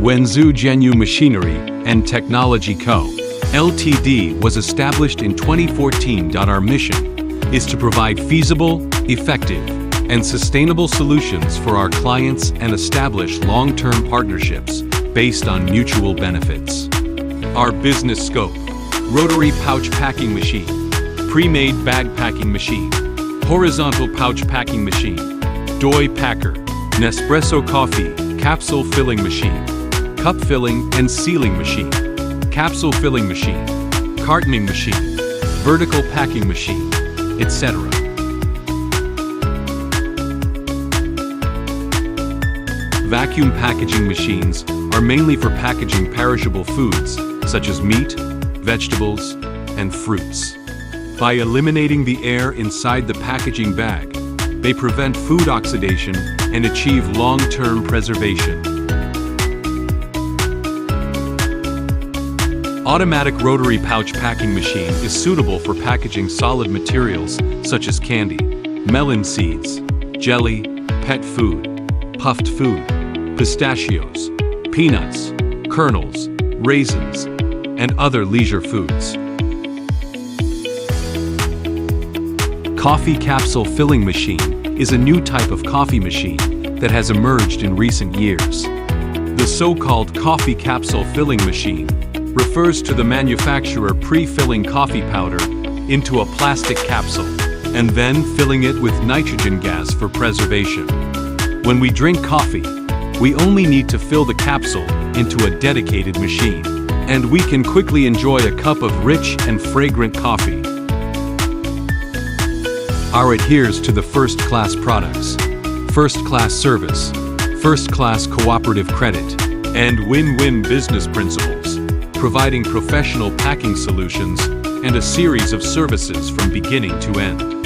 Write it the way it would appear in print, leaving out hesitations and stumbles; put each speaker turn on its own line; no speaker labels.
Wenzhou Jienuo Machinery and Technology Co. Ltd. was established in 2014. Our mission is to provide feasible, effective, and sustainable solutions for our clients and establish long-term partnerships based on mutual benefits. Our business scope: rotary pouch packing machine, pre-made bag packing machine, horizontal pouch packing machine, doi packer, Nespresso coffee, capsule filling machine, cup filling and sealing machine, capsule filling machine, cartoning machine, vertical packing machine, etc. Vacuum packaging machines are mainly for packaging perishable foods such as meat, vegetables, and fruits. By eliminating the air inside the packaging bag, they prevent food oxidation and achieve long-term preservation. Automatic rotary pouch packing machine is suitable for packaging solid materials such as candy, melon seeds, jelly, pet food, puffed food, pistachios, peanuts, kernels, raisins, and other leisure foods. Coffee capsule filling machine is a new type of coffee machine that has emerged in recent years. The so-called coffee capsule filling machine refers to the manufacturer pre-filling coffee powder into a plastic capsule and then filling it with nitrogen gas for preservation. When we drink coffee, we only need to fill the capsule into a dedicated machine, and we can quickly enjoy a cup of rich and fragrant coffee. Our adheres to the first-class products, first-class service, first-class cooperative credit, and win-win business principles, providing professional packing solutions and a series of services from beginning to end.